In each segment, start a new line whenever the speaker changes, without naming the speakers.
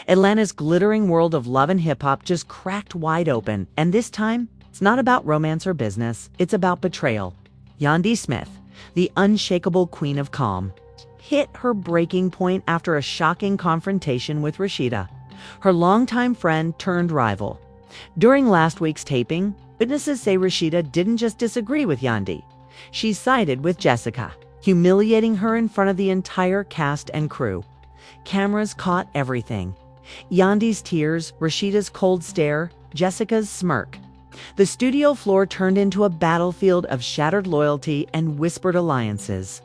Atlanta's glittering world of love and hip-hop just cracked wide open, and this time, it's not about romance or business, it's about betrayal. Yandy Smith, the unshakable queen of calm, hit her breaking point after a shocking confrontation with Rasheeda, her longtime friend turned rival. During last week's taping, witnesses say Rasheeda didn't just disagree with Yandy. She sided with Jessica, humiliating her in front of the entire cast and crew. Cameras caught everything. Yandy's tears, Rasheeda's cold stare, Jessica's smirk. The studio floor turned into a battlefield of shattered loyalty and whispered alliances.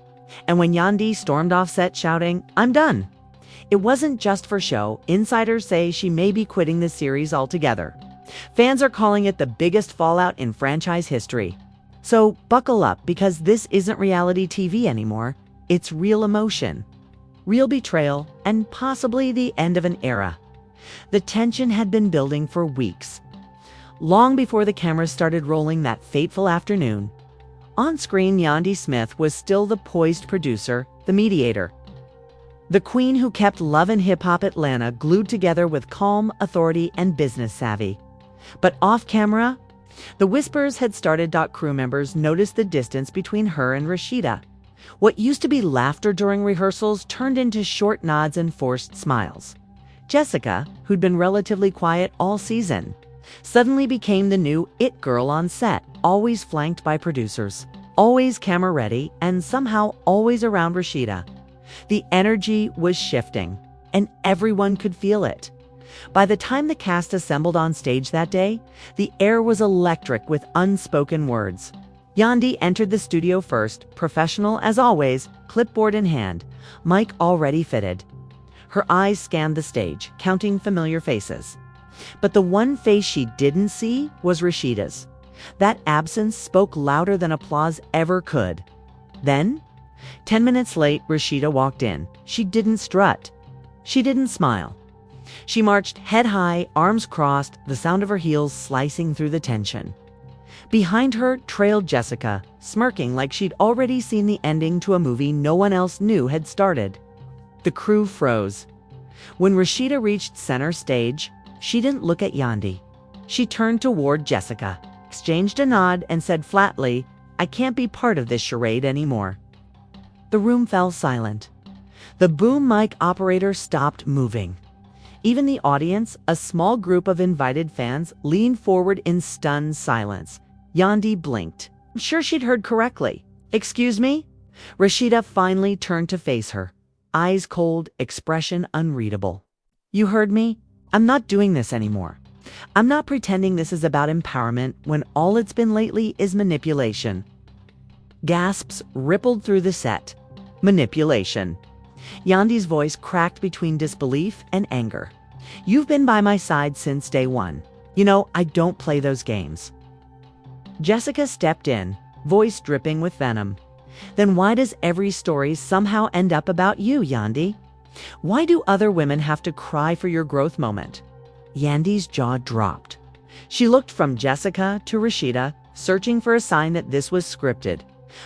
And when Yandy stormed off set shouting, "I'm done," it wasn't just for show. Insiders say she may be quitting the series altogether. Fans are calling it the biggest fallout in franchise history. So buckle up, because this isn't reality TV anymore. It's real emotion, real betrayal, and possibly the end of an era. The tension had been building for weeks, long before the cameras started rolling that fateful afternoon. On screen, Yandy Smith was still the poised producer, the mediator, the queen who kept Love and Hip Hop Atlanta glued together with calm, authority, and business savvy. But off camera, the whispers had started. Crew members noticed the distance between her and Rasheeda. What used to be laughter during rehearsals turned into short nods and forced smiles. Jessica, who'd been relatively quiet all season, suddenly became the new it girl on set, always flanked by producers, always camera ready, and somehow always around Rasheeda. The energy was shifting, and everyone could feel it. By the time the cast assembled on stage that day, the air was electric with unspoken words. Yandy entered the studio first, professional as always, clipboard in hand, mic already fitted. Her eyes scanned the stage, counting familiar faces. But the one face she didn't see was Rasheeda's. That absence spoke louder than applause ever could. Then, 10 minutes late, Rasheeda walked in. She didn't strut. She didn't smile. She marched head high, arms crossed, the sound of her heels slicing through the tension. Behind her trailed Jessica, smirking like she'd already seen the ending to a movie no one else knew had started. The crew froze. When Rasheeda reached center stage, she didn't look at Yandy. She turned toward Jessica, exchanged a nod, and said flatly, "I can't be part of this charade anymore." The room fell silent. The boom mic operator stopped moving. Even the audience, a small group of invited fans, leaned forward in stunned silence. Yandy blinked. I'm sure she'd heard correctly. "Excuse me?" Rasheeda finally turned to face her. Eyes cold, expression unreadable. "You heard me? I'm not doing this anymore. I'm not pretending this is about empowerment when all it's been lately is manipulation." Gasps rippled through the set. Manipulation. Yandy's voice cracked between disbelief and anger. "You've been by my side since day one. You know, I don't play those games." Jessica stepped in, voice dripping with venom. "Then why does every story somehow end up about you, Yandy? Why do other women have to cry for your growth moment?" Yandy's jaw dropped. She looked from Jessica to Rasheeda, searching for a sign that this was scripted,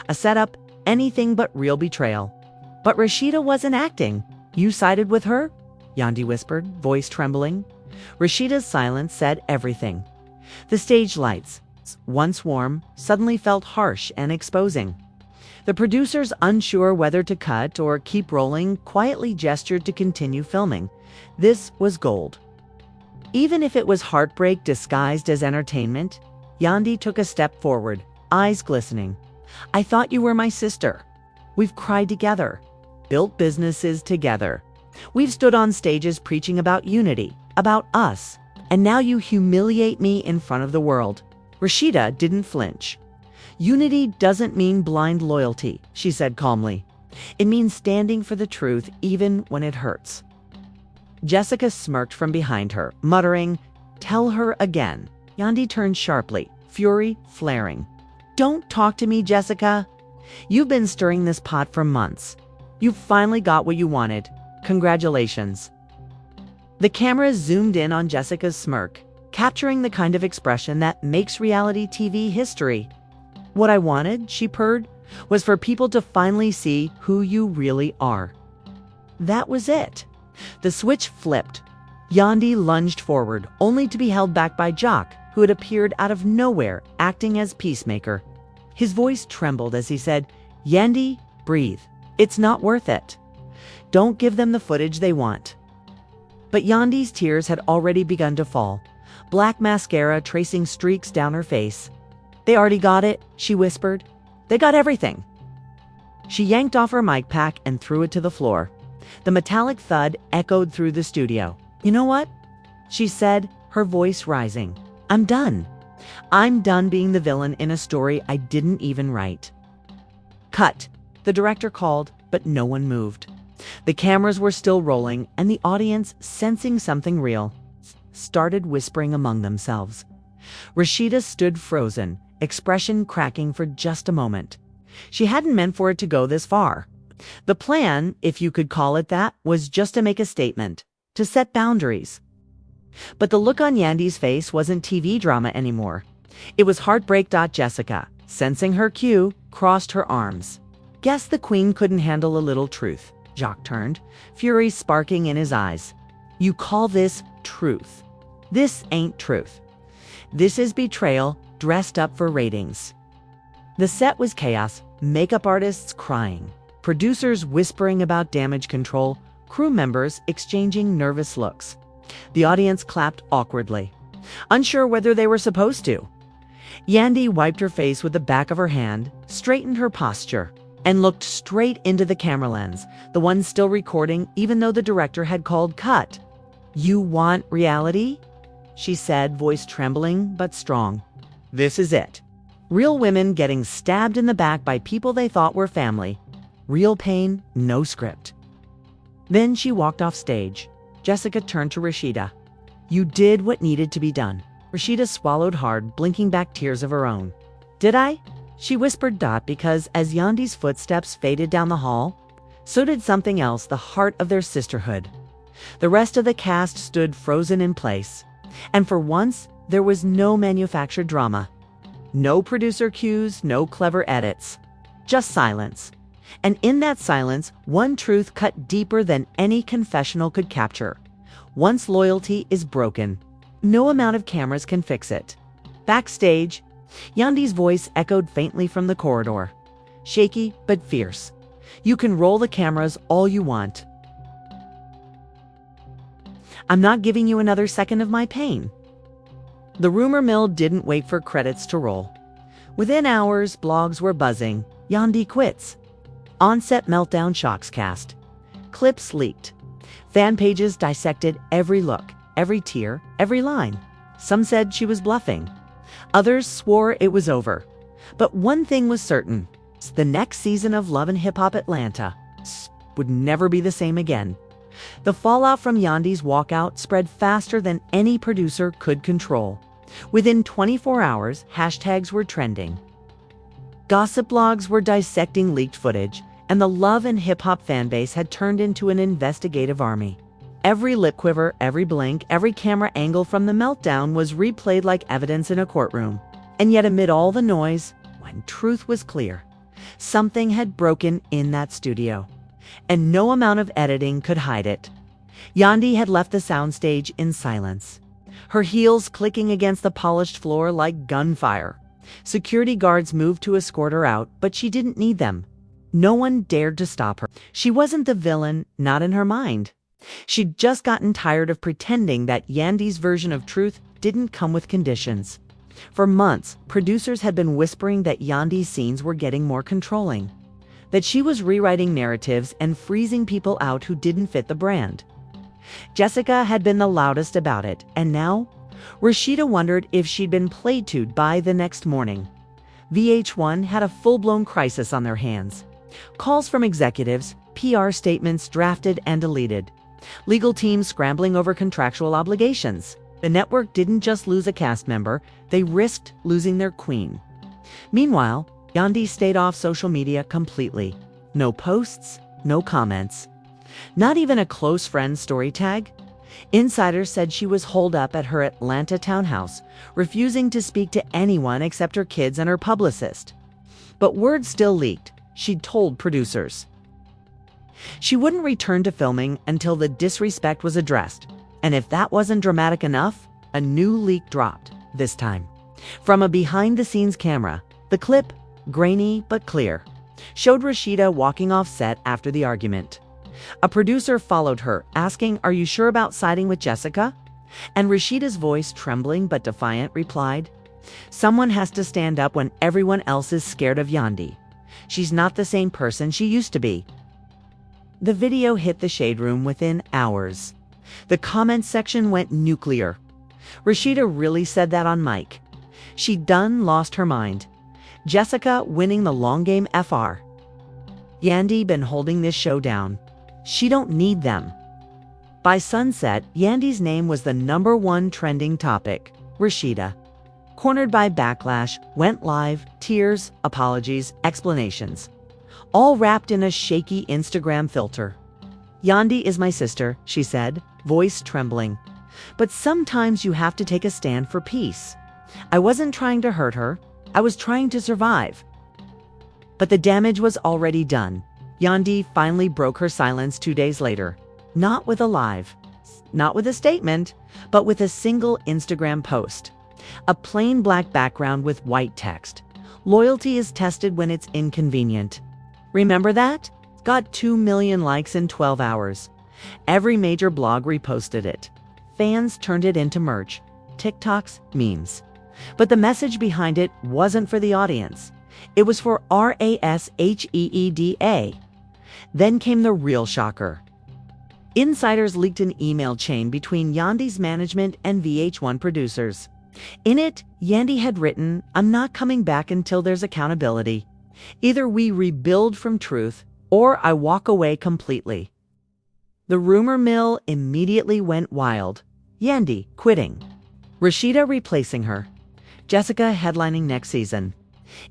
a setup, anything but real betrayal. But Rasheeda wasn't acting. "You sided with her?" Yandy whispered, voice trembling. Rasheeda's silence said everything. The stage lights, once warm, suddenly felt harsh and exposing. The producers, unsure whether to cut or keep rolling, quietly gestured to continue filming. This was gold. Even if it was heartbreak disguised as entertainment, Yandy took a step forward, eyes glistening. "I thought you were my sister. We've cried together, built businesses together. We've stood on stages preaching about unity, about us. And now you humiliate me in front of the world." Rasheeda didn't flinch. "Unity doesn't mean blind loyalty," she said calmly. "It means standing for the truth even when it hurts." Jessica smirked from behind her, muttering, "Tell her again." Yandy turned sharply, fury flaring. "Don't talk to me, Jessica. You've been stirring this pot for months. You finally got what you wanted. Congratulations." The camera zoomed in on Jessica's smirk, capturing the kind of expression that makes reality TV history. "What I wanted," she purred, "was for people to finally see who you really are." That was it. The switch flipped. Yandy lunged forward, only to be held back by Jock, who had appeared out of nowhere, acting as peacemaker. His voice trembled as he said, "Yandy, breathe. It's not worth it. Don't give them the footage they want." But Yandy's tears had already begun to fall, black mascara tracing streaks down her face. "They already got it," she whispered. "They got everything." She yanked off her mic pack and threw it to the floor. The metallic thud echoed through the studio. "You know what?" she said, her voice rising. "I'm done. I'm done being the villain in a story I didn't even write." "Cut," the director called, but no one moved. The cameras were still rolling, and the audience, sensing something real, started whispering among themselves. Rasheeda stood frozen, expression cracking for just a moment. She hadn't meant for it to go this far. The plan, if you could call it that, was just to make a statement, to set boundaries. But the look on Yandy's face wasn't TV drama anymore. It was heartbreak. Jessica, sensing her cue, crossed her arms. "Guess the queen couldn't handle a little truth." Jock turned, fury sparking in his eyes. "You call this truth? This ain't truth. This is betrayal dressed up for ratings." The set was chaos, makeup artists crying, producers whispering about damage control, crew members exchanging nervous looks. The audience clapped awkwardly, unsure whether they were supposed to. Yandy wiped her face with the back of her hand, straightened her posture, and looked straight into the camera lens, the one still recording even though the director had called cut. "You want reality?" she said, voice trembling but strong. "This is it. Real women getting stabbed in the back by people they thought were family. Real pain, no script." Then she walked off stage. Jessica turned to Rasheeda. "You did what needed to be done." Rasheeda swallowed hard, blinking back tears of her own. "Did I?" she whispered. Because as Yandy's footsteps faded down the hall, so did something else, the heart of their sisterhood. The rest of the cast stood frozen in place. And for once, there was no manufactured drama. No producer cues, no clever edits. Just silence. And in that silence, one truth cut deeper than any confessional could capture. Once loyalty is broken, no amount of cameras can fix it. Backstage, Yandy's voice echoed faintly from the corridor. Shaky but fierce. "You can roll the cameras all you want. I'm not giving you another second of my pain." The rumor mill didn't wait for credits to roll. Within hours, blogs were buzzing. Yandy quits. On-set meltdown shocks cast. Clips leaked. Fan pages dissected every look, every tear, every line. Some said she was bluffing. Others swore it was over. But one thing was certain. The next season of Love and Hip Hop Atlanta would never be the same again. The fallout from Yandy's walkout spread faster than any producer could control. Within 24 hours, hashtags were trending. Gossip blogs were dissecting leaked footage, and the Love and Hip Hop fanbase had turned into an investigative army. Every lip quiver, every blink, every camera angle from the meltdown was replayed like evidence in a courtroom. And yet amid all the noise, when truth was clear, something had broken in that studio. And no amount of editing could hide it. Yandy had left the soundstage in silence, her heels clicking against the polished floor like gunfire. Security guards moved to escort her out, but she didn't need them. No one dared to stop her. She wasn't the villain, not in her mind. She'd just gotten tired of pretending that Yandy's version of truth didn't come with conditions. For months, producers had been whispering that Yandy's scenes were getting more controlling, that she was rewriting narratives and freezing people out who didn't fit the brand. Jessica had been the loudest about it, and now Rasheeda wondered if she'd been played to by the next morning. VH1 had a full-blown crisis on their hands. Calls from executives, PR statements drafted and deleted, legal teams scrambling over contractual obligations. The network didn't just lose a cast member, they risked losing their queen. Meanwhile, Yandy stayed off social media completely. No posts, no comments. Not even a close friend story tag. Insiders said she was holed up at her Atlanta townhouse, refusing to speak to anyone except her kids and her publicist. But word still leaked. She'd told producers. She wouldn't return to filming until the disrespect was addressed. And if that wasn't dramatic enough, a new leak dropped, this time. From a behind-the-scenes camera, the clip, grainy but clear, showed Rasheeda walking off set after the argument. A producer followed her, asking, "Are you sure about siding with Jessica?" And Rasheeda's voice, trembling but defiant, replied, "Someone has to stand up when everyone else is scared of Yandy. She's not the same person she used to be." The video hit the shade room within hours. The comments section went nuclear. Rasheeda really said that on mic. She done lost her mind. Jessica winning the long game FR. Yandy been holding this show down. She don't need them. By sunset, Yandy's name was the #1 trending topic. Rasheeda, cornered by backlash, went live, tears, apologies, explanations, all wrapped in a shaky Instagram filter. "Yandy is my sister," she said, voice trembling. "But sometimes you have to take a stand for peace. I wasn't trying to hurt her. I was trying to survive." But the damage was already done. Yandy finally broke her silence 2 days later. Not with a live, not with a statement, but with a single Instagram post. A plain black background with white text. "Loyalty is tested when it's inconvenient." Remember that? Got 2 million likes in 12 hours. Every major blog reposted it. Fans turned it into merch, TikToks, memes. But the message behind it wasn't for the audience. It was for Rasheeda. Then came the real shocker. Insiders leaked an email chain between Yandy's management and VH1 producers. In it, Yandy had written, "I'm not coming back until there's accountability. Either we rebuild from truth, or I walk away completely." The rumor mill immediately went wild. Yandy quitting. Rasheeda replacing her. Jessica headlining next season.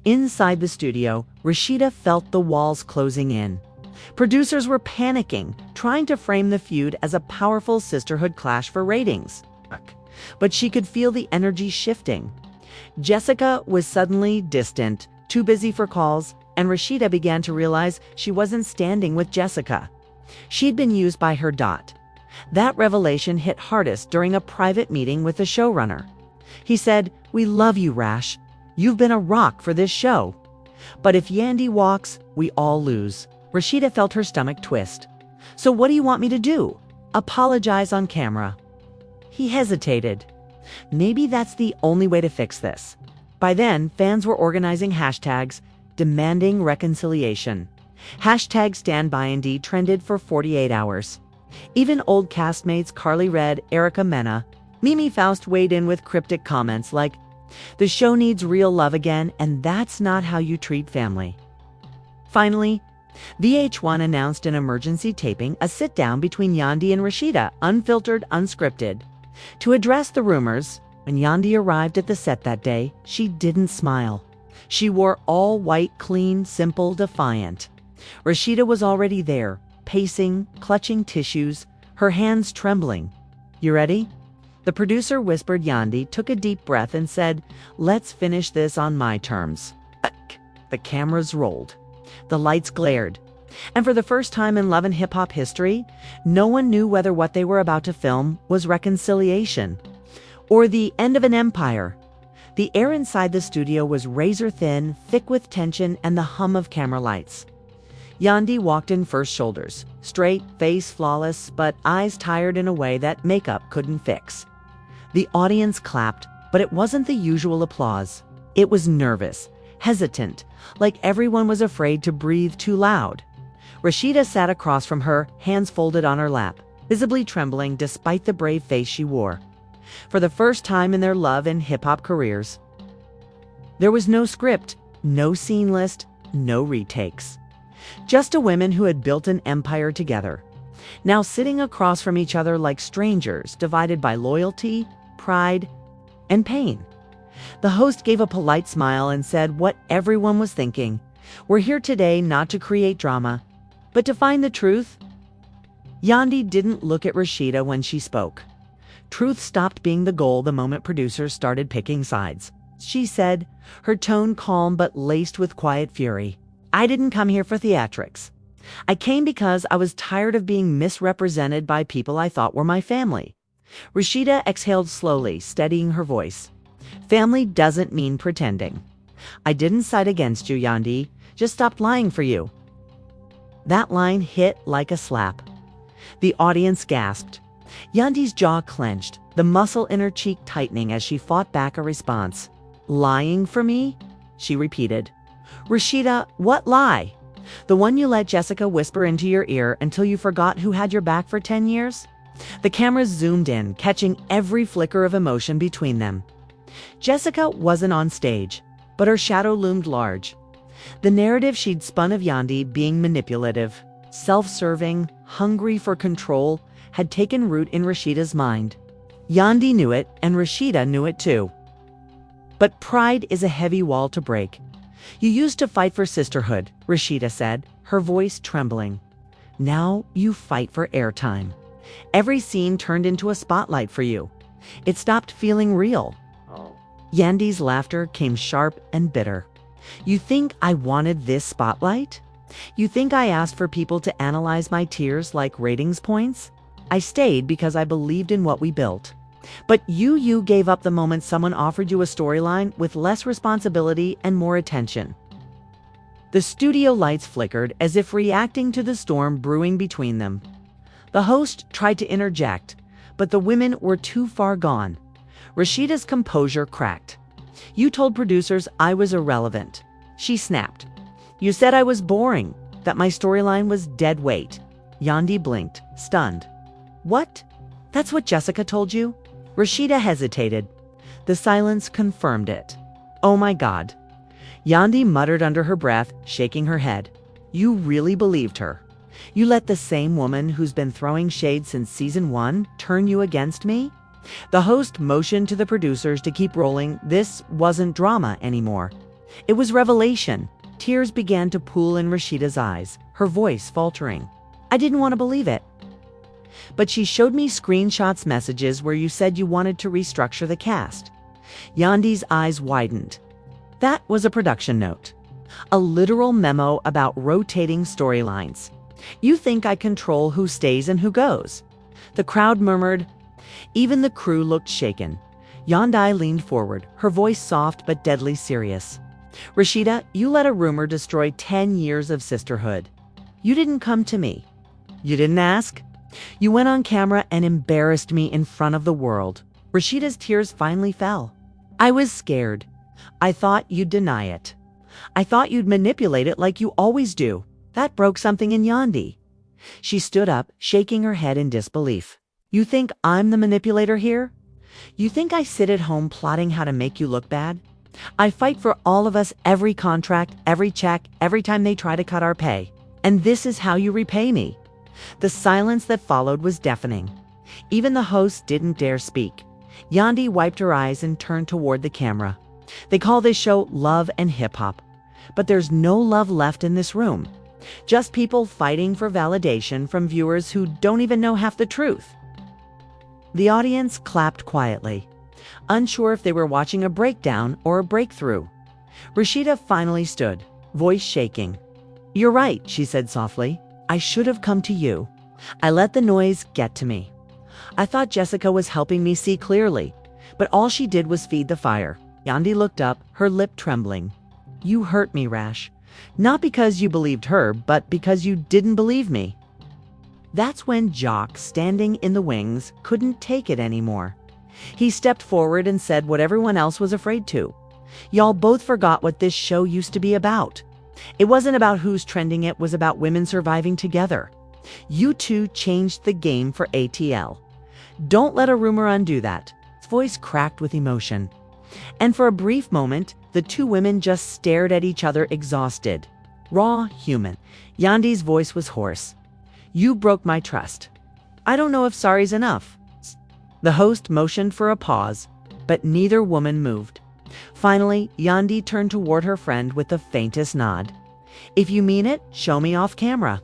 Inside the studio, Rasheeda felt the walls closing in. Producers were panicking, trying to frame the feud as a powerful sisterhood clash for ratings. But she could feel the energy shifting. Jessica was suddenly distant, too busy for calls, and Rasheeda began to realize she wasn't standing with Jessica. She'd been used by her dot. That revelation hit hardest during a private meeting with the showrunner. He said, "We love you, Rash. You've been a rock for this show. But if Yandy walks, we all lose." Rasheeda felt her stomach twist. "So what do you want me to do? Apologize on camera?" He hesitated. Maybe that's the only way to fix this. By then, fans were organizing hashtags, demanding reconciliation. Hashtag #StandByYandy trended for 48 hours. Even old castmates Carly Red, Erica Mena, Mimi Faust weighed in with cryptic comments like, "The show needs real love again, and that's not how you treat family." Finally, VH1 announced an emergency taping, a sit-down between Yandy and Rasheeda, unfiltered, unscripted. To address the rumors, when Yandy arrived at the set that day, she didn't smile. She wore all white, clean, simple, defiant. Rasheeda was already there, pacing, clutching tissues, her hands trembling. "You ready?" The producer whispered. Yandy took a deep breath and said, "Let's finish this on my terms." The cameras rolled. The lights glared. And for the first time in Love and Hip Hop history, no one knew whether what they were about to film was reconciliation or the end of an empire. The air inside the studio was razor thin, thick with tension and the hum of camera lights. Yandy walked in first shoulders, straight, face flawless, but eyes tired in a way that makeup couldn't fix. The audience clapped, but it wasn't the usual applause. It was nervous, hesitant, like everyone was afraid to breathe too loud. Rasheeda sat across from her, hands folded on her lap, visibly trembling despite the brave face she wore. For the first time in their love and hip-hop careers, there was no script, no scene list, no retakes. Just a women who had built an empire together, now sitting across from each other like strangers, divided by loyalty, pride, and pain. The host gave a polite smile and said what everyone was thinking. "We're here today not to create drama, but to find the truth." Yandy didn't look at Rasheeda when she spoke. Truth stopped being the goal the moment producers started picking sides. She said, her tone calm but laced with quiet fury, "I didn't come here for theatrics. I came because I was tired of being misrepresented by people I thought were my family. Rasheeda exhaled slowly, steadying her voice. Family doesn't mean pretending. I didn't side against you, Yandy. Just stopped lying for you. That line hit like a slap. The audience gasped. Yandy's jaw clenched, the muscle in her cheek tightening as she fought back a response. Lying for me? She repeated. Rasheeda, what lie? The one you let Jessica whisper into your ear until you forgot who had your back for 10 years? The cameras zoomed in, catching every flicker of emotion between them. Jessica wasn't on stage, but her shadow loomed large. The narrative she'd spun of Yandy being manipulative, self-serving, hungry for control, had taken root in Rasheeda's mind. Yandy knew it, and Rasheeda knew it too. But pride is a heavy wall to break. You used to fight for sisterhood, Rasheeda said, her voice trembling. Now you fight for airtime. Every scene turned into a spotlight for you. It stopped feeling real. Yandy's laughter came sharp and bitter. You think I wanted this spotlight? You think I asked for people to analyze my tears like ratings points? I stayed because I believed in what we built. But you gave up the moment someone offered you a storyline with less responsibility and more attention. The studio lights flickered as if reacting to the storm brewing between them. The host tried to interject, but the women were too far gone. Rasheeda's composure cracked. You told producers I was irrelevant. She snapped. You said I was boring, that my storyline was dead weight. Yandy blinked, stunned. What? That's what Jessica told you? Rasheeda hesitated. The silence confirmed it. Oh my God. Yandy muttered under her breath, shaking her head. You really believed her. You let the same woman who's been throwing shade since season 1 turn you against me? The host motioned to the producers to keep rolling. This wasn't drama anymore. It was revelation. Tears began to pool in Rasheeda's eyes, her voice faltering. I didn't want to believe it. But she showed me screenshots, messages where you said you wanted to restructure the cast. Yandy's eyes widened. That was a production note. A literal memo about rotating storylines. You think I control who stays and who goes? The crowd murmured. Even the crew looked shaken. Yandy leaned forward, her voice soft but deadly serious. Rasheeda, you let a rumor destroy 10 years of sisterhood. You didn't come to me. You didn't ask. You went on camera and embarrassed me in front of the world. Rasheeda's tears finally fell. I was scared. I thought you'd deny it. I thought you'd manipulate it like you always do. That broke something in Yandy. She stood up, shaking her head in disbelief. You think I'm the manipulator here? You think I sit at home plotting how to make you look bad? I fight for all of us, every contract, every check, every time they try to cut our pay. And this is how you repay me. The silence that followed was deafening. Even the host didn't dare speak. Yandy wiped her eyes and turned toward the camera. They call this show Love and Hip Hop. But there's no love left in this room. Just people fighting for validation from viewers who don't even know half the truth. The audience clapped quietly, unsure if they were watching a breakdown or a breakthrough. Rasheeda finally stood, voice shaking. You're right, she said softly. I should have come to you. I let the noise get to me. I thought Jessica was helping me see clearly, but all she did was feed the fire. Yandy looked up, her lip trembling. You hurt me, Rash. Not because you believed her, but because you didn't believe me. That's when Jock, standing in the wings, couldn't take it anymore. He stepped forward and said what everyone else was afraid to. Y'all both forgot what this show used to be about. It wasn't about who's trending, it was about women surviving together. You two changed the game for ATL. Don't let a rumor undo that. His voice cracked with emotion. And for a brief moment, the two women just stared at each other, exhausted. Raw, human. Yandy's voice was hoarse. You broke my trust. I don't know if sorry's enough. The host motioned for a pause, but neither woman moved. Finally, Yandy turned toward her friend with the faintest nod. If you mean it, show me off camera.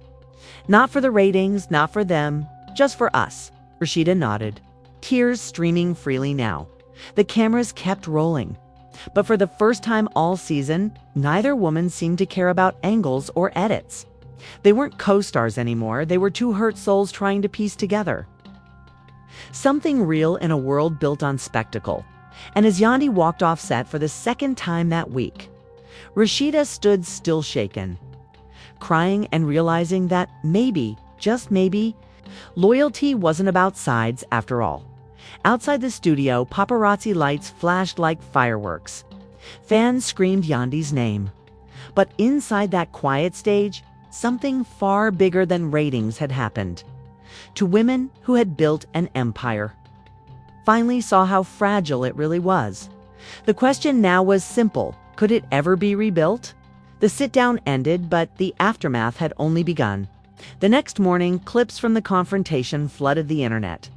Not for the ratings, not for them, just for us. Rasheeda nodded, tears streaming freely now. The cameras kept rolling. But for the first time all season, neither woman seemed to care about angles or edits. They weren't co-stars anymore, they were two hurt souls trying to piece together. Something real in a world built on spectacle. And as Yandy walked off set for the second time that week, Rasheeda stood still shaken, crying and realizing that maybe, just maybe, loyalty wasn't about sides after all. Outside the studio, paparazzi lights flashed like fireworks. Fans screamed Yandy's name. But inside that quiet stage, something far bigger than ratings had happened. To women who had built an empire, finally saw how fragile it really was. The question now was simple. Could it ever be rebuilt? The sit-down ended, but the aftermath had only begun. The next morning, clips from the confrontation flooded the internet.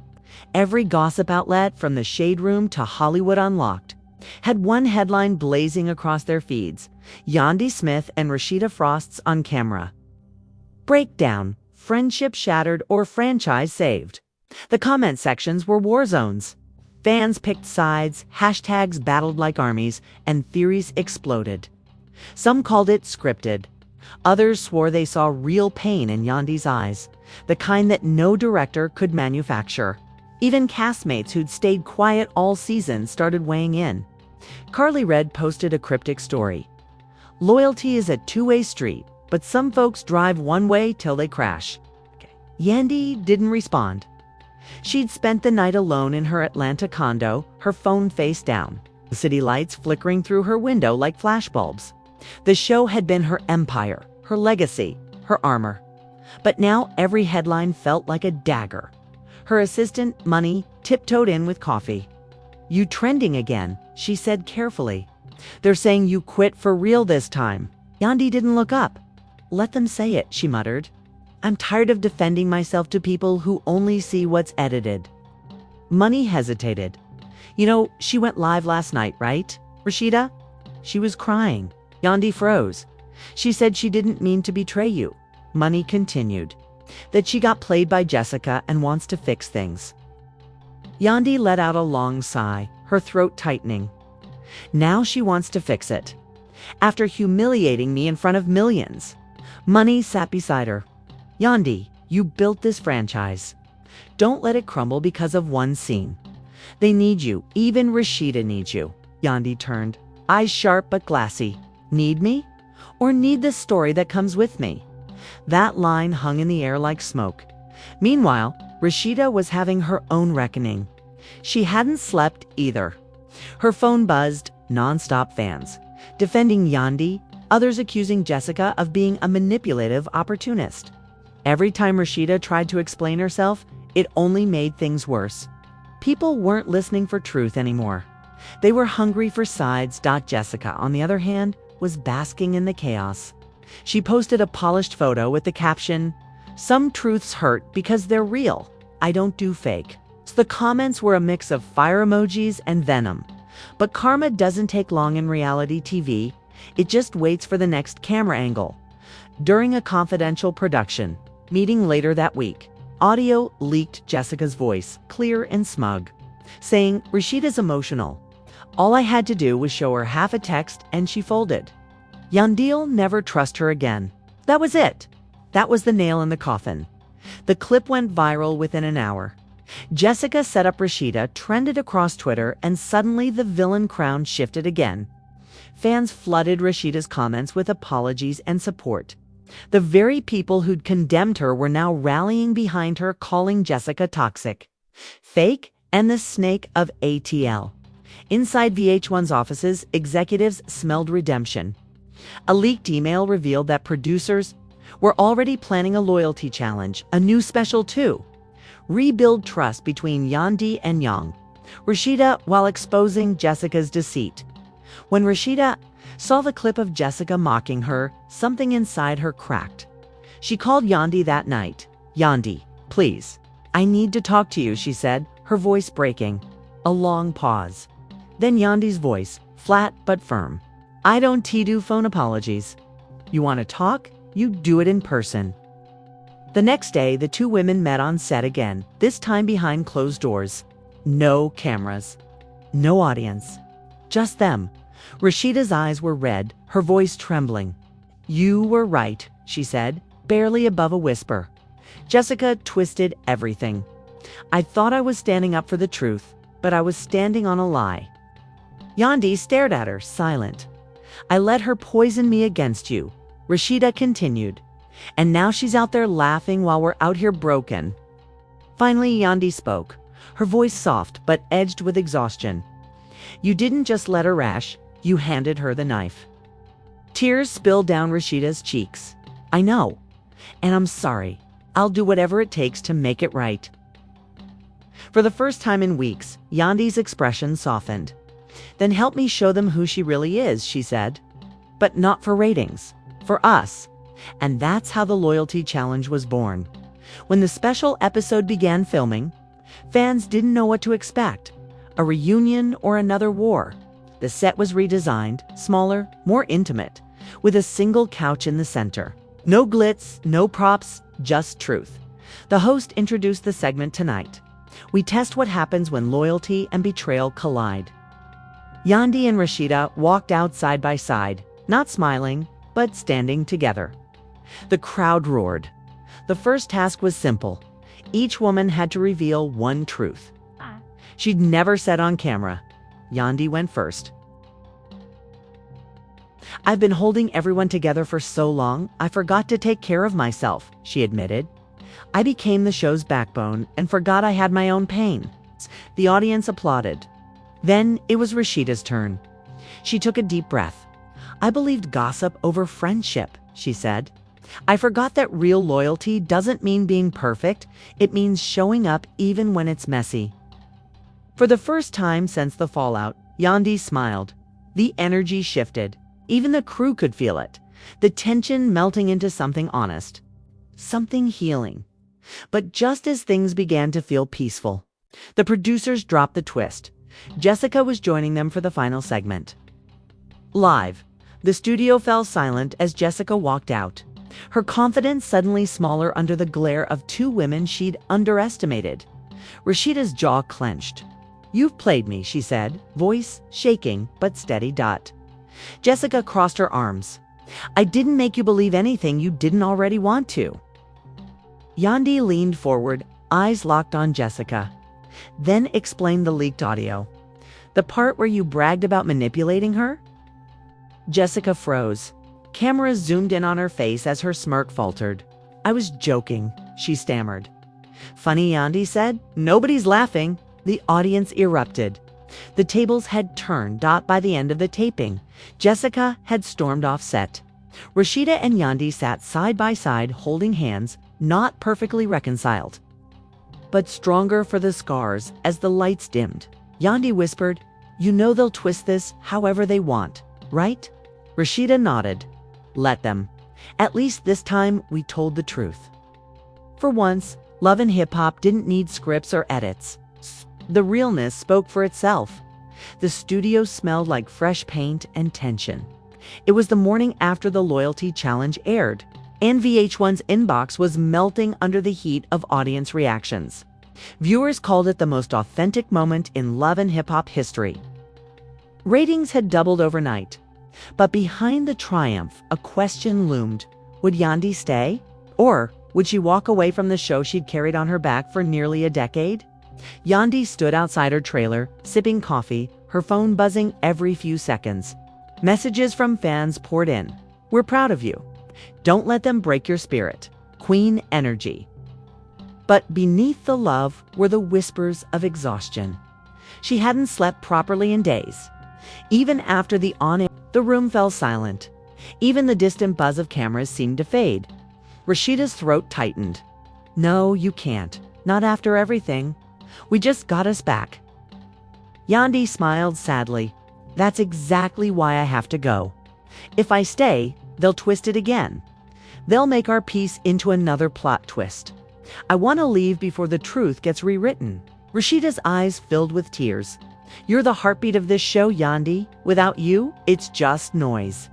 Every gossip outlet, from the Shade Room to Hollywood Unlocked, had one headline blazing across their feeds: Yandy Smith and Rasheeda Frost's on camera. Breakdown: friendship shattered or franchise saved. The comment sections were war zones. Fans picked sides, hashtags battled like armies, and theories exploded. Some called it scripted. Others swore they saw real pain in Yandy's eyes, the kind that no director could manufacture. Even castmates who'd stayed quiet all season started weighing in. Carly Red posted a cryptic story. Loyalty is a two-way street, but some folks drive one way till they crash. Yandy didn't respond. She'd spent the night alone in her Atlanta condo, her phone face down, the city lights flickering through her window like flashbulbs. The show had been her empire, her legacy, her armor. But now every headline felt like a dagger. Her assistant, Money, tiptoed in with coffee. "You trending again," she said carefully. "They're saying you quit for real this time." Yandy didn't look up. "Let them say it," she muttered. "I'm tired of defending myself to people who only see what's edited." Money hesitated. "You know, she went live last night, right, Rasheeda?" She was crying. Yandy froze. "She said she didn't mean to betray you." Money continued. "That she got played by Jessica and wants to fix things." Yandy let out a long sigh, her throat tightening. "Now she wants to fix it. After humiliating me in front of millions." Money sat beside her. "Yandy, you built this franchise. Don't let it crumble because of one scene. They need you. Even Rasheeda needs you." Yandy turned, eyes sharp but glassy. "Need me? Or need the story that comes with me?" That line hung in the air like smoke. Meanwhile, Rasheeda was having her own reckoning. She hadn't slept either. Her phone buzzed, nonstop fans defending Yandy, others accusing Jessica of being a manipulative opportunist. Every time Rasheeda tried to explain herself, it only made things worse. People weren't listening for truth anymore. They were hungry for sides. Jessica, on the other hand, was basking in the chaos. She posted a polished photo with the caption, "Some truths hurt because they're real. I don't do fake." So the comments were a mix of fire emojis and venom. But karma doesn't take long in reality TV. It just waits for the next camera angle. During a confidential production meeting later that week, audio leaked Jessica's voice, clear and smug, saying, "Rasheeda's emotional. All I had to do was show her half a text and she folded. Yandy'll never trust her again." That was it. That was the nail in the coffin. The clip went viral within an hour. Jessica set up Rasheeda, trended across Twitter, and suddenly the villain crown shifted again. Fans flooded Rasheeda's comments with apologies and support. The very people who'd condemned her were now rallying behind her, calling Jessica toxic, fake, and the snake of ATL. Inside VH1's offices, executives smelled redemption. A leaked email revealed that producers were already planning a loyalty challenge, a new special too. Rebuild trust between Yandy and Rasheeda while exposing Jessica's deceit. When Rasheeda saw the clip of Jessica mocking her, something inside her cracked. She called Yandy that night. "Yandy, please. I need to talk to you," she said, her voice breaking. A long pause. Then Yandy's voice, flat but firm. "I don't do phone apologies. You want to talk? You do it in person." The next day, the two women met on set again, this time behind closed doors. No cameras. No audience. Just them. Rasheeda's eyes were red, her voice trembling. "You were right," she said, barely above a whisper. Jessica twisted everything. I thought I was standing up for the truth, but I was standing on a lie. Yandy stared at her, silent. I let her poison me against you, Rasheeda continued. And now she's out there laughing while we're out here broken. Finally, Yandy spoke, her voice soft but edged with exhaustion. You didn't just let her rash, you handed her the knife. Tears spilled down Rasheeda's cheeks. I know, and I'm sorry. I'll do whatever it takes to make it right. For the first time in weeks, Yandy's expression softened. Then help me show them who she really is, she said. But not for ratings, for us. And that's how the loyalty challenge was born. When the special episode began filming, fans didn't know what to expect, a reunion or another war. The set was redesigned, smaller, more intimate, with a single couch in the center. No glitz, no props, just truth. The host introduced the segment tonight. We test what happens when loyalty and betrayal collide. Yandy and Rasheeda walked out side by side, not smiling, but standing together. The crowd roared. The first task was simple. Each woman had to reveal one truth. She'd never said on camera. Yandy went first. I've been holding everyone together for so long, I forgot to take care of myself, she admitted. I became the show's backbone and forgot I had my own pain. The audience applauded. Then it was Rasheeda's turn. She took a deep breath. I believed gossip over friendship, she said. I forgot that real loyalty doesn't mean being perfect. It means showing up even when it's messy. For the first time since the fallout, Yandy smiled. The energy shifted. Even the crew could feel it. The tension melting into something honest. Something healing. But just as things began to feel peaceful, the producers dropped the twist. Jessica was joining them for the final segment. Live, the studio fell silent as Jessica walked out. Her confidence suddenly smaller under the glare of two women she'd underestimated. Rasheeda's jaw clenched. You've played me, she said, voice shaking but steady. Jessica crossed her arms. I didn't make you believe anything you didn't already want to. Yandy leaned forward, eyes locked on Jessica. Then explained the leaked audio. The part where you bragged about manipulating her? Jessica froze. Cameras zoomed in on her face as her smirk faltered. I was joking, she stammered. Funny, Yandy said. Nobody's laughing. The audience erupted. The tables had turned. By the end of the taping, Jessica had stormed off set. Rasheeda and Yandy sat side by side holding hands, not perfectly reconciled, but stronger for the scars as the lights dimmed. Yandy whispered, you know they'll twist this however they want, right? Rasheeda nodded. Let them. At least this time we told the truth. For once, Love and Hip Hop didn't need scripts or edits. The realness spoke for itself. The studio smelled like fresh paint and tension. It was the morning after the Loyalty Challenge aired, and VH1's inbox was melting under the heat of audience reactions. Viewers called it the most authentic moment in Love and Hip Hop history. Ratings had doubled overnight. But behind the triumph, a question loomed. Would Yandy stay? Or would she walk away from the show she'd carried on her back for nearly a decade? Yandy stood outside her trailer, sipping coffee, her phone buzzing every few seconds. Messages from fans poured in. We're proud of you. Don't let them break your spirit. Queen energy. But beneath the love were the whispers of exhaustion. She hadn't slept properly in days. Even after the on-air, the room fell silent. Even the distant buzz of cameras seemed to fade. Rasheeda's throat tightened. No, you can't. Not after everything. We just got us back. Yandy smiled sadly. That's exactly why I have to go. If I stay, they'll twist it again. They'll make our piece into another plot twist. I want to leave before the truth gets rewritten. Rasheeda's eyes filled with tears. You're the heartbeat of this show, Yandy. Without you, it's just noise.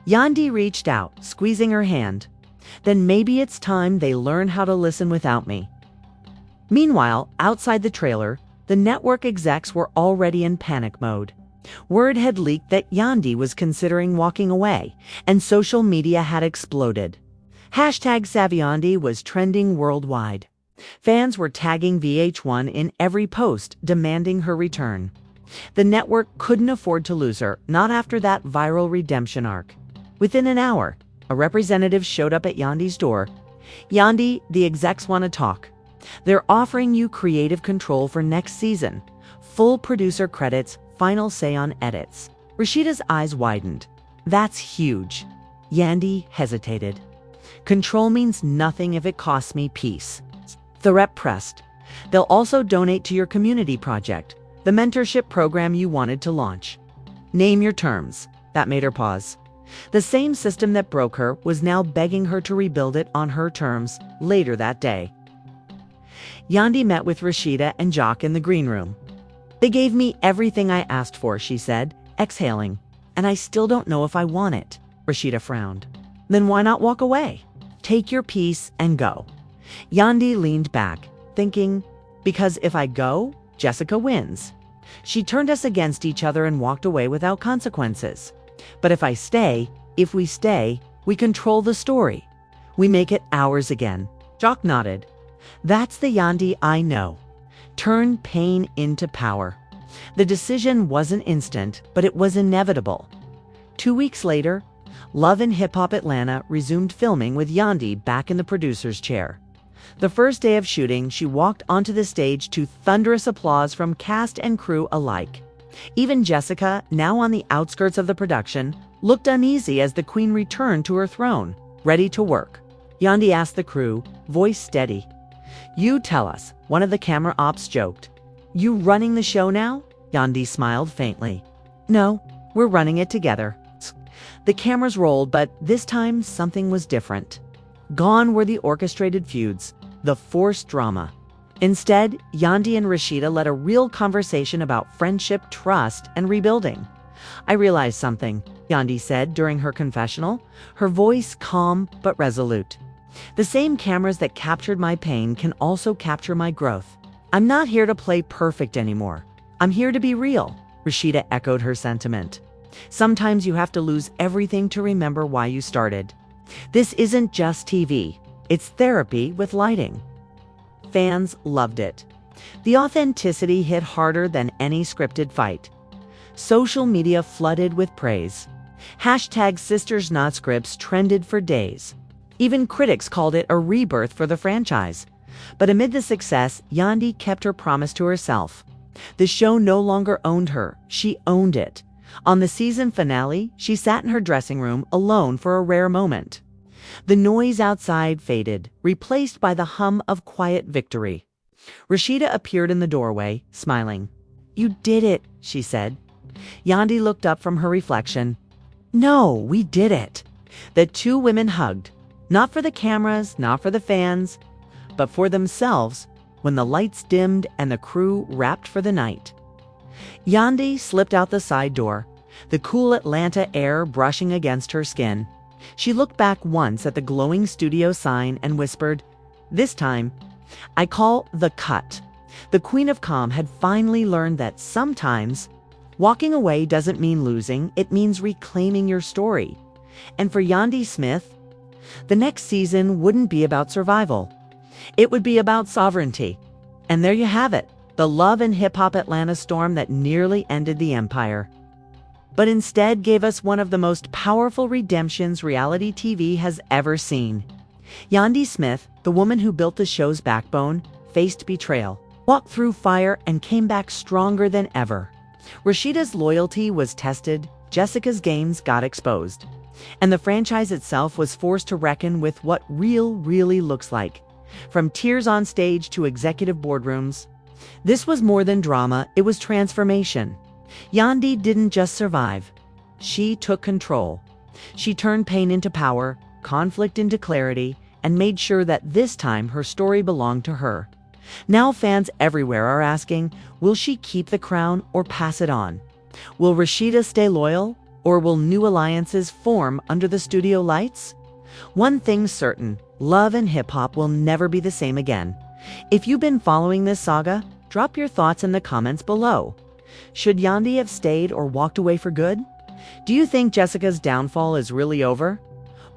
Yandy reached out, squeezing her hand. Then maybe it's time they learn how to listen without me. Meanwhile, outside the trailer, the network execs were already in panic mode. Word had leaked that Yandy was considering walking away, and social media had exploded. #SavvyYandy was trending worldwide. Fans were tagging VH1 in every post, demanding her return. The network couldn't afford to lose her, not after that viral redemption arc. Within an hour, a representative showed up at Yandy's door. "Yandy, the execs want to talk. They're offering you creative control for next season. Full producer credits, final say on edits." Rasheeda's eyes widened. "That's huge." Yandy hesitated. "Control means nothing if it costs me peace." The rep pressed. "They'll also donate to your community project, the mentorship program you wanted to launch." "Name your terms." That made her pause. The same system that broke her was now begging her to rebuild it on her terms later that day. Yandy met with Rasheeda and Jock in the green room. "They gave me everything I asked for," she said, exhaling. "And I still don't know if I want it." Rasheeda frowned. "Then why not walk away? Take your piece and go." Yandy leaned back, thinking, "Because if I go, Jessica wins. She turned us against each other and walked away without consequences. But if we stay, we control the story. We make it ours again." Jock nodded. "That's the Yandy I know. Turn pain into power." The decision wasn't instant, but it was inevitable. 2 weeks later, Love and Hip Hop Atlanta resumed filming with Yandy back in the producer's chair. The first day of shooting, she walked onto the stage to thunderous applause from cast and crew alike. Even Jessica, now on the outskirts of the production, looked uneasy as the queen returned to her throne, ready to work. Yandy asked the crew, voice steady. "You tell us," one of the camera ops joked. "You running the show now?" Yandy smiled faintly. "No, we're running it together." The cameras rolled, but this time something was different. Gone were the orchestrated feuds, the forced drama. Instead, Yandy and Rasheeda led a real conversation about friendship, trust, and rebuilding. "I realized something," Yandy said during her confessional, her voice calm but resolute. "The same cameras that captured my pain can also capture my growth. I'm not here to play perfect anymore. I'm here to be real." Rasheeda echoed her sentiment. "Sometimes you have to lose everything to remember why you started. This isn't just TV. It's therapy with lighting." Fans loved it. The authenticity hit harder than any scripted fight. Social media flooded with praise. Hashtag Sisters Not Scripts trended for days. Even critics called it a rebirth for the franchise. But amid the success, Yandy kept her promise to herself. The show no longer owned her, she owned it. On the season finale, she sat in her dressing room alone for a rare moment. The noise outside faded, replaced by the hum of quiet victory. Rasheeda appeared in the doorway, smiling. "You did it," she said. Yandy looked up from her reflection. "No, we did it." The two women hugged, not for the cameras, not for the fans, but for themselves when the lights dimmed and the crew wrapped for the night. Yandy slipped out the side door, the cool Atlanta air brushing against her skin. She looked back once at the glowing studio sign and whispered, "This time, I call the cut." The Queen of Calm had finally learned that sometimes walking away doesn't mean losing, it means reclaiming your story. And for Yandy Smith, the next season wouldn't be about survival. It would be about sovereignty. And there you have it, the Love and Hip Hop Atlanta storm that nearly ended the empire, but instead gave us one of the most powerful redemptions reality TV has ever seen. Yandy Smith, the woman who built the show's backbone, faced betrayal, walked through fire, and came back stronger than ever. Rasheeda's loyalty was tested, Jessica's games got exposed, and the franchise itself was forced to reckon with what real really looks like. From tears on stage to executive boardrooms, this was more than drama, it was transformation. Yandy didn't just survive. She took control. She turned pain into power, conflict into clarity, and made sure that this time her story belonged to her. Now fans everywhere are asking, will she keep the crown or pass it on? Will Rasheeda stay loyal, or will new alliances form under the studio lights? One thing's certain, Love and Hip Hop will never be the same again. If you've been following this saga, drop your thoughts in the comments below. Should Yandy have stayed or walked away for good? Do you think Jessica's downfall is really over?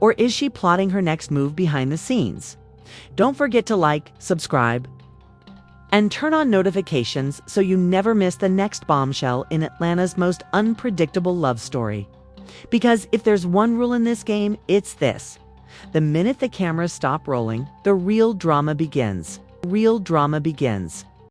Or is she plotting her next move behind the scenes? Don't forget to like, subscribe, and turn on notifications so you never miss the next bombshell in Atlanta's most unpredictable love story. Because if there's one rule in this game, it's this: the minute the cameras stop rolling, the real drama begins. Real drama begins.